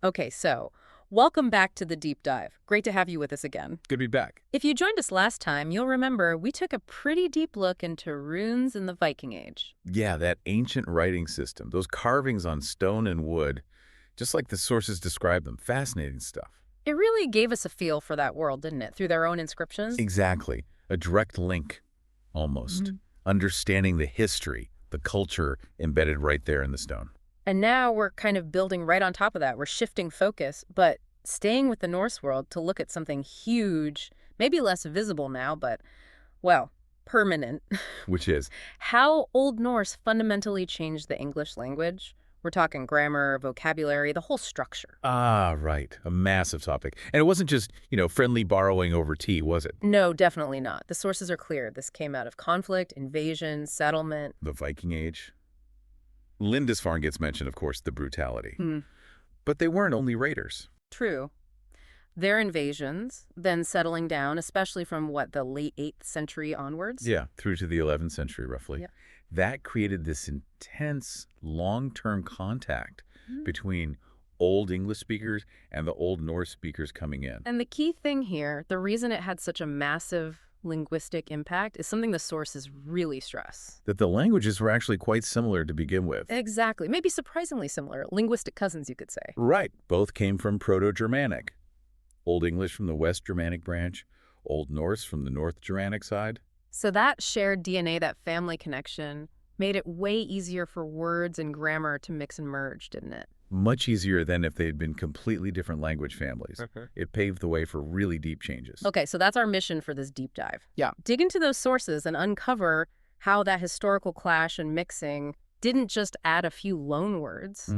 Okay, so welcome back to the deep dive. Great to have you with us again. Good to be back. If you joined us last time, you'll remember we took a pretty deep look into runes in the Viking Age. Yeah, that ancient writing system, those carvings on stone and wood, just like the sources describe them. Fascinating stuff. It really gave us a feel for that world, didn't it, through their own inscriptions? Exactly. A direct link, almost. Understanding the history, the culture embedded right there in the stone. And now we're kind of building right on top of that. We're shifting focus, but staying with the Norse world to look at something huge, maybe less visible now, but, well, permanent. Which is? How Old Norse fundamentally changed the English language. We're talking grammar, vocabulary, the whole structure. Ah, right. A massive topic. And it wasn't just, friendly borrowing over tea, was it? No, definitely not. The sources are clear. This came out of conflict, invasion, settlement. The Viking Age. Lindisfarne gets mentioned, of course, the brutality. But they weren't only raiders. True. Their invasions, then settling down, especially from, the late 8th century onwards? Yeah, through to the 11th century, roughly. Yeah. That created this intense, long-term contact between Old English speakers and the Old Norse speakers coming in. And the key thing here, the reason it had such a massive linguistic impact is something the sources really stress. That the languages were actually quite similar to begin with. Exactly. Maybe surprisingly similar. Linguistic cousins, you could say. Right. Both came from Proto-Germanic. Old English from the West Germanic branch, Old Norse from the North Germanic side. So that shared DNA, that family connection, made it way easier for words and grammar to mix and merge, didn't it? Much easier than if they had been completely different language families. It paved the way for really deep changes. Okay, so that's our mission for this deep dive. Yeah. Dig into those sources and uncover how that historical clash and mixing didn't just add a few loan words,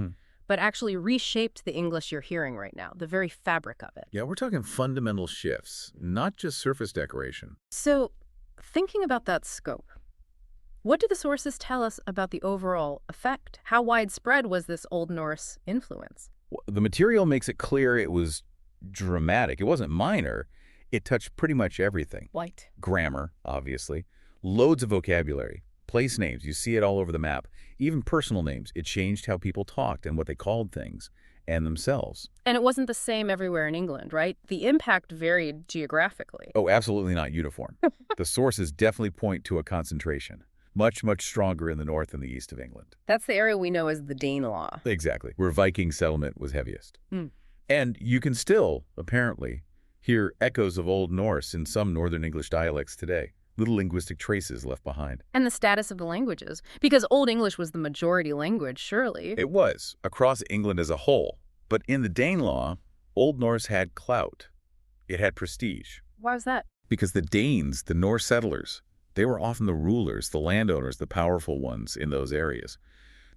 but actually reshaped the English you're hearing right now, the very fabric of it. Yeah, we're talking fundamental shifts, not just surface decoration. So, thinking about that scope, what do the sources tell us about the overall effect? How widespread was this Old Norse influence? The material makes it clear it was dramatic. It wasn't minor. It touched pretty much everything. White. Grammar, obviously. Loads of vocabulary. Place names, you see it all over the map. Even personal names. It changed how people talked and what they called things and themselves. And it wasn't the same everywhere in England, right? The impact varied geographically. Oh, absolutely not uniform. The sources definitely point to a concentration. Much, much stronger in the north and the east of England. That's the area we know as the Danelaw. Exactly, where Viking settlement was heaviest. And you can still, apparently, hear echoes of Old Norse in some Northern English dialects today. Little linguistic traces left behind. And the status of the languages. Because Old English was the majority language, surely. It was, across England as a whole. But in the Danelaw, Old Norse had clout. It had prestige. Why was that? Because the Danes, the Norse settlers, they were often the rulers, the landowners, the powerful ones in those areas.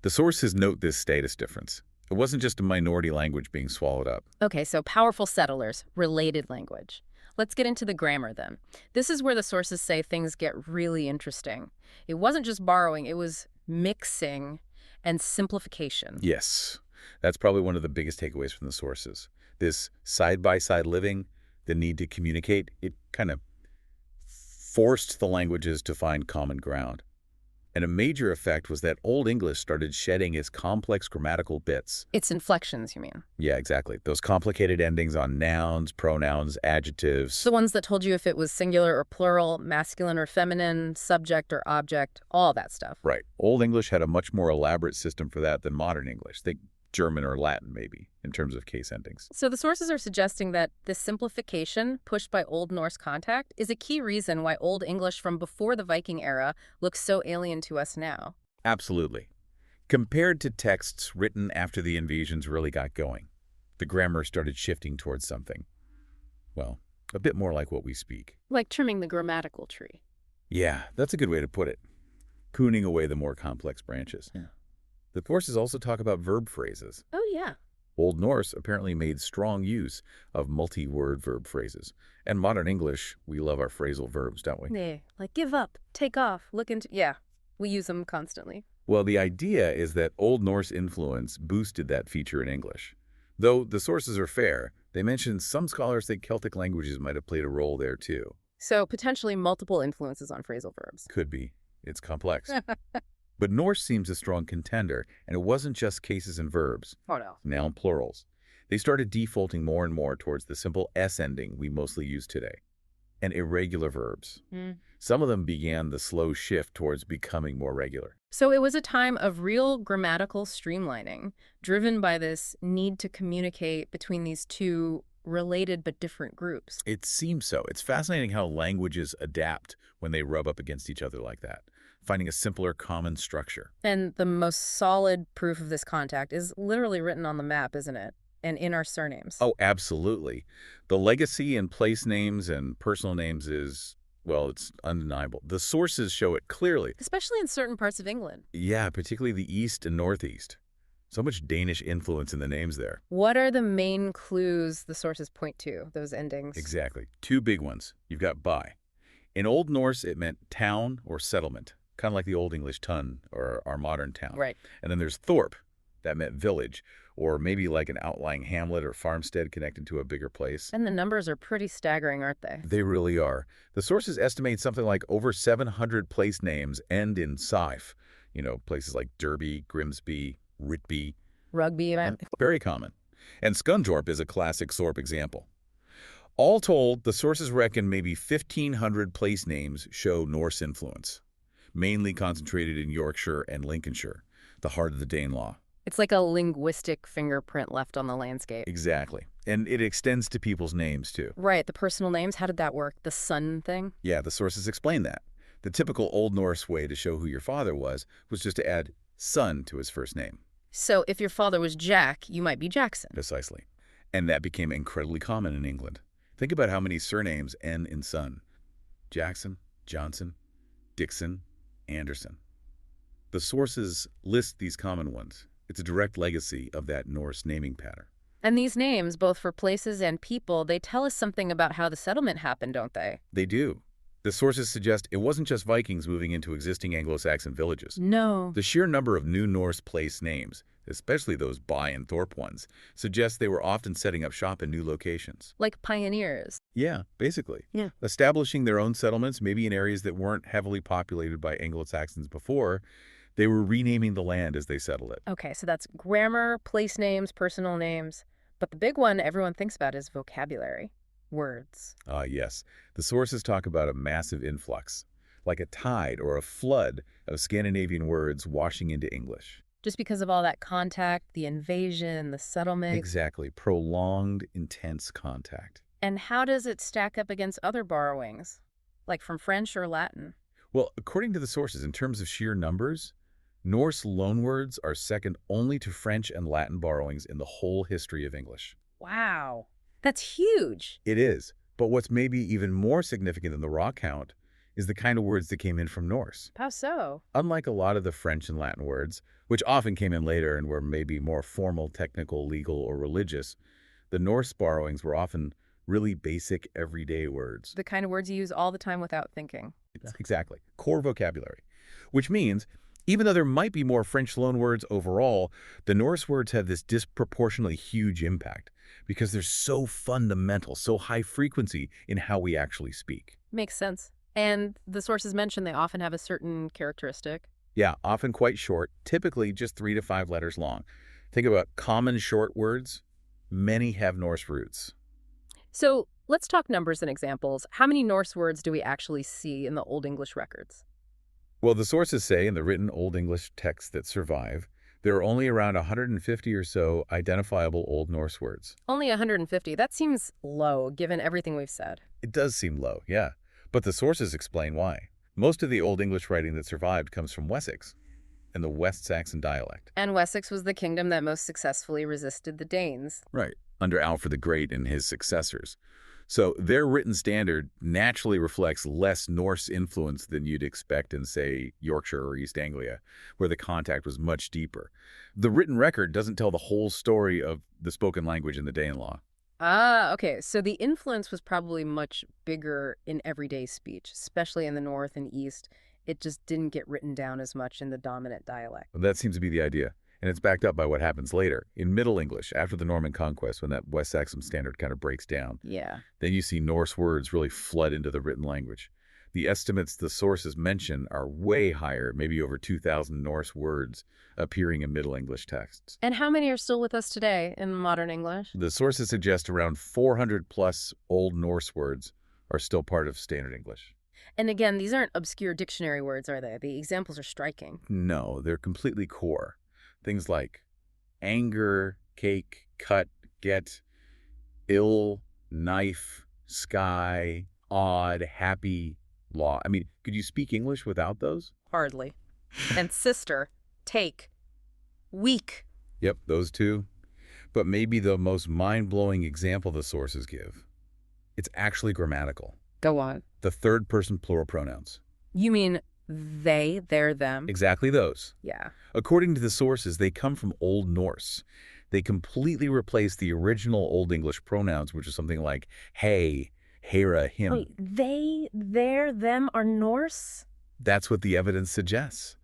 The sources note this status difference. It wasn't just a minority language being swallowed up. Okay, so powerful settlers, related language. Let's get into the grammar then. This is where the sources say things get really interesting. It wasn't just borrowing, it was mixing and simplification. Yes, that's probably one of the biggest takeaways from the sources. This side-by-side living, the need to communicate, it kind of forced the languages to find common ground. And a major effect was that Old English started shedding its complex grammatical bits. Its inflections, you mean? Yeah, exactly. Those complicated endings on nouns, pronouns, adjectives. The ones that told you if it was singular or plural, masculine or feminine, subject or object, all that stuff. Right. Old English had a much more elaborate system for that than modern English. Think German or Latin, maybe, in terms of case endings. So the sources are suggesting that this simplification pushed by Old Norse contact is a key reason why Old English from before the Viking era looks so alien to us now. Absolutely. Compared to texts written after the invasions really got going, the grammar started shifting towards something, well, a bit more like what we speak. Like trimming the grammatical tree. Yeah, that's a good way to put it. Pruning away the more complex branches. Yeah. The sources also talk about verb phrases. Oh, yeah. Old Norse apparently made strong use of multi-word verb phrases. And modern English, we love our phrasal verbs, don't we? Yeah, like give up, take off, look into... Yeah, we use them constantly. Well, the idea is that Old Norse influence boosted that feature in English. Though the sources are fair, they mention some scholars think Celtic languages might have played a role there too. So potentially multiple influences on phrasal verbs. Could be. It's complex. But Norse seems a strong contender, and it wasn't just cases and verbs. Oh, no. Noun plurals. They started defaulting more and more towards the simple S ending we mostly use today, and irregular verbs. Mm. Some of them began the slow shift towards becoming more regular. So it was a time of real grammatical streamlining, driven by this need to communicate between these two related but different groups. It seems so. It's fascinating how languages adapt when they rub up against each other like that, finding a simpler common structure. And the most solid proof of this contact is literally written on the map, isn't it? And in our surnames. Oh, absolutely. The legacy in place names and personal names is, well, it's undeniable. The sources show it clearly. Especially in certain parts of England. Yeah, particularly the East and Northeast. So much Danish influence in the names there. What are the main clues the sources point to, those endings? Exactly. Two big ones. You've got by. In Old Norse, it meant town or settlement, kind of like the Old English tun or our modern town. Right. And then there's thorp. That meant village, or maybe like an outlying hamlet or farmstead connected to a bigger place. And the numbers are pretty staggering, aren't they? They really are. The sources estimate something like over 700 place names end in "sif." You know, places like Derby, Grimsby, Whitby. Rugby, Very common. And Scunthorpe is a classic Thorpe example. All told, the sources reckon maybe 1,500 place names show Norse influence, mainly concentrated in Yorkshire and Lincolnshire, the heart of the Danelaw. It's like a linguistic fingerprint left on the landscape. Exactly. And it extends to people's names, too. Right, the personal names, how did that work? The son thing? Yeah, the sources explain that. The typical Old Norse way to show who your father was just to add son to his first name. So if your father was Jack, you might be Jackson. Precisely. And that became incredibly common in England. Think about how many surnames end in son. Jackson, Johnson, Dixon, Anderson. The sources list these common ones. It's a direct legacy of that Norse naming pattern. And these names, both for places and people, they tell us something about how the settlement happened, don't they? They do. The sources suggest it wasn't just Vikings moving into existing Anglo-Saxon villages. No. The sheer number of new Norse place names, especially those by and thorp ones, suggests they were often setting up shop in new locations. Like pioneers. Yeah, basically. Yeah. Establishing their own settlements, maybe in areas that weren't heavily populated by Anglo-Saxons before. They were renaming the land as they settled it. Okay, so that's grammar, place names, personal names. But the big one everyone thinks about is vocabulary. Words. Yes. The sources talk about a massive influx, like a tide or a flood of Scandinavian words washing into English. Just because of all that contact, the invasion, the settlement. Exactly. Prolonged, intense contact. And how does it stack up against other borrowings, like from French or Latin? Well, according to the sources, in terms of sheer numbers, Norse loanwords are second only to French and Latin borrowings in the whole history of English. Wow. That's huge. It is. But what's maybe even more significant than the raw count is the kind of words that came in from Norse. How so? Unlike a lot of the French and Latin words, which often came in later and were maybe more formal, technical, legal, or religious, the Norse borrowings were often really basic, everyday words. The kind of words you use all the time without thinking. Exactly. Core vocabulary. Which means, even though there might be more French loanwords overall, the Norse words have this disproportionately huge impact because they're so fundamental, so high frequency in how we actually speak. Makes sense. And the sources mention they often have a certain characteristic. Yeah, often quite short, typically just 3 to 5 letters long. Think about common short words. Many have Norse roots. So let's talk numbers and examples. How many Norse words do we actually see in the Old English records? Well, the sources say in the written Old English texts that survive, there are only around 150 or so identifiable Old Norse words. Only 150. That seems low, given everything we've said. It does seem low, yeah. But the sources explain why. Most of the Old English writing that survived comes from Wessex and the West Saxon dialect. And Wessex was the kingdom that most successfully resisted the Danes. Right, under Alfred the Great and his successors. So their written standard naturally reflects less Norse influence than you'd expect in, say, Yorkshire or East Anglia, where the contact was much deeper. The written record doesn't tell the whole story of the spoken language in the Danelaw. Ah, okay. So the influence was probably much bigger in everyday speech, especially in the North and East. It just didn't get written down as much in the dominant dialect. That seems to be the idea. And it's backed up by what happens later. In Middle English, after the Norman conquest, when that West Saxon standard kind of breaks down, Yeah. then you see Norse words really flood into the written language. The estimates the sources mention are way higher, maybe over 2,000 Norse words appearing in Middle English texts. And how many are still with us today in modern English? The sources suggest around 400 plus Old Norse words are still part of standard English. And again, these aren't obscure dictionary words, are they? The examples are striking. No, they're completely core. Things like anger, cake, cut, get, ill, knife, sky, odd, happy, law. I mean, could you speak English without those? Hardly. And sister, take, weak. Yep, those two. But maybe the most mind-blowing example the sources give. It's actually grammatical. Go on. The third-person plural pronouns. You mean they, their, them? Exactly those. Yeah. According to the sources, they come from Old Norse. They completely replaced the original Old English pronouns, which is something like hey, hera, him. Wait, they, their, them are Norse? That's what the evidence suggests.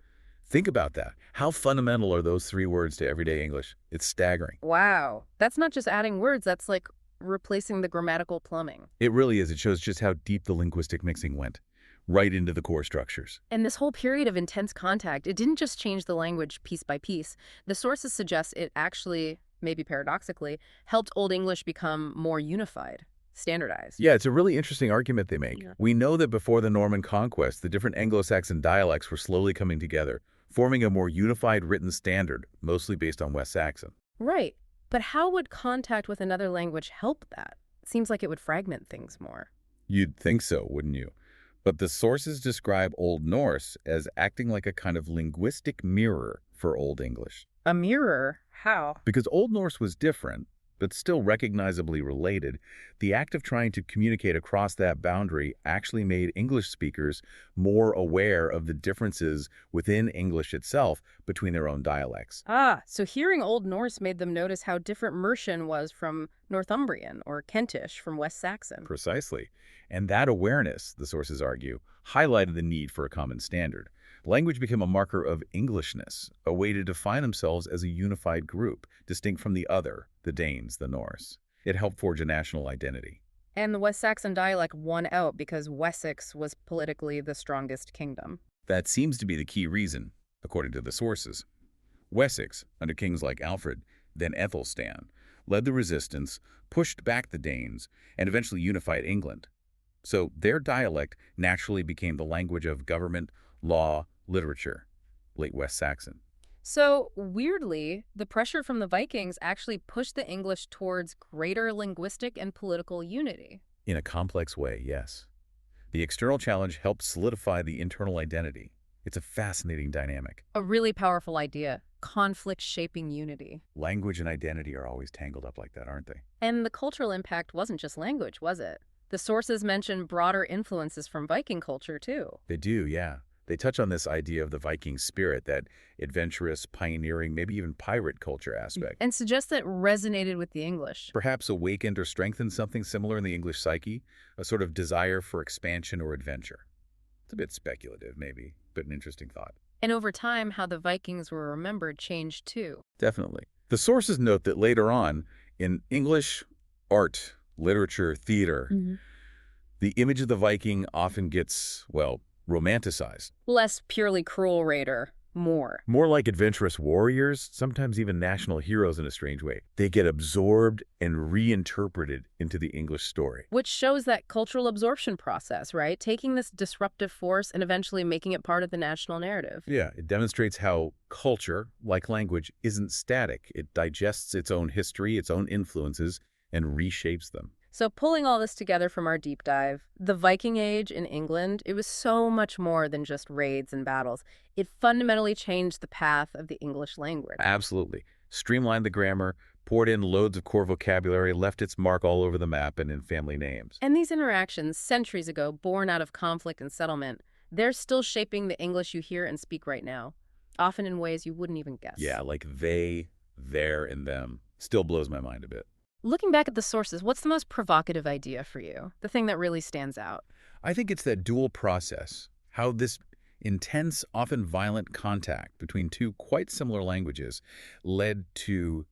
Think about that. How fundamental are those three words to everyday English? It's staggering. Wow. That's not just adding words, that's like replacing the grammatical plumbing. It really is. It shows just how deep the linguistic mixing went, right into the core structures. And this whole period of intense contact, it didn't just change the language piece by piece. The sources suggest it actually, maybe paradoxically, helped Old English become more unified, standardized. Yeah, it's a really interesting argument they make. Yeah. We know that before the Norman conquest, the different Anglo-Saxon dialects were slowly coming together, forming a more unified written standard, mostly based on West Saxon. Right. But how would contact with another language help that? It seems like it would fragment things more. You'd think so, wouldn't you? But the sources describe Old Norse as acting like a kind of linguistic mirror for Old English. A mirror? How? Because Old Norse was different, but still recognizably related, the act of trying to communicate across that boundary actually made English speakers more aware of the differences within English itself between their own dialects. Ah, so hearing Old Norse made them notice how different Mercian was from Northumbrian or Kentish from West Saxon. Precisely. And that awareness, the sources argue, highlighted the need for a common standard. Language became a marker of Englishness, a way to define themselves as a unified group, distinct from the other, the Danes, the Norse. It helped forge a national identity. And the West Saxon dialect won out because Wessex was politically the strongest kingdom. That seems to be the key reason, according to the sources. Wessex, under kings like Alfred, then Ethelstan, led the resistance, pushed back the Danes, and eventually unified England. So their dialect naturally became the language of government, law, literature, late West Saxon. So, weirdly, the pressure from the Vikings actually pushed the English towards greater linguistic and political unity. In a complex way, yes. The external challenge helped solidify the internal identity. It's a fascinating dynamic. A really powerful idea, conflict shaping unity. Language and identity are always tangled up like that, aren't they? And the cultural impact wasn't just language, was it? The sources mention broader influences from Viking culture, too. They do, yeah. They touch on this idea of the Viking spirit, that adventurous, pioneering, maybe even pirate culture aspect. And suggest that resonated with the English. Perhaps awakened or strengthened something similar in the English psyche, a sort of desire for expansion or adventure. It's a bit speculative, maybe, but an interesting thought. And over time, how the Vikings were remembered changed, too. Definitely. The sources note that later on, in English art, literature, theater, the image of the Viking often gets, well, romanticized. Less purely cruel raider, more. More like adventurous warriors, sometimes even national heroes in a strange way. They get absorbed and reinterpreted into the English story. Which shows that cultural absorption process, right? Taking this disruptive force and eventually making it part of the national narrative. Yeah, it demonstrates how culture, like language, isn't static. It digests its own history, its own influences, and reshapes them. So pulling all this together from our deep dive, the Viking Age in England, it was so much more than just raids and battles. It fundamentally changed the path of the English language. Absolutely. Streamlined the grammar, poured in loads of core vocabulary, left its mark all over the map and in family names. And these interactions, centuries ago, born out of conflict and settlement, they're still shaping the English you hear and speak right now, often in ways you wouldn't even guess. Yeah, like they, their, and them. Still blows my mind a bit. Looking back at the sources, what's the most provocative idea for you? The thing that really stands out? I think it's that dual process, how this intense, often violent contact between two quite similar languages led to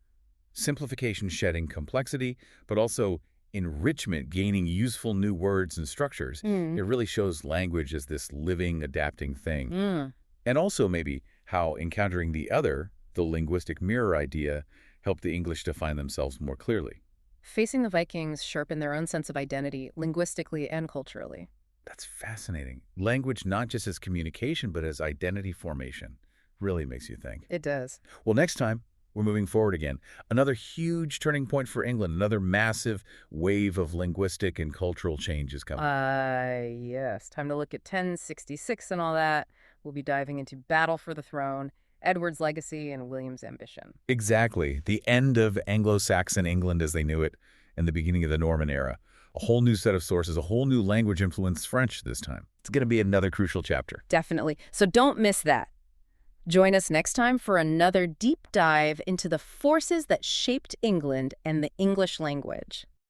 simplification shedding complexity, but also enrichment, gaining useful new words and structures. Mm. It really shows language as this living, adapting thing. Mm. And also maybe how encountering the other, the linguistic mirror idea, helped the English define themselves more clearly. Facing the Vikings sharpened their own sense of identity, linguistically and culturally. That's fascinating. Language not just as communication, but as identity formation. Really makes you think. It does. Well, next time, we're moving forward again. Another huge turning point for England, another massive wave of linguistic and cultural change is coming. Yes. Time to look at 1066 and all that. We'll be diving into Battle for the Throne, Edward's legacy, and William's ambition. Exactly. The end of Anglo-Saxon England as they knew it, and the beginning of the Norman era. A whole new set of sources, a whole new language influenced French this time. It's going to be another crucial chapter. Definitely. So don't miss that. Join us next time for another deep dive into the forces that shaped England and the English language.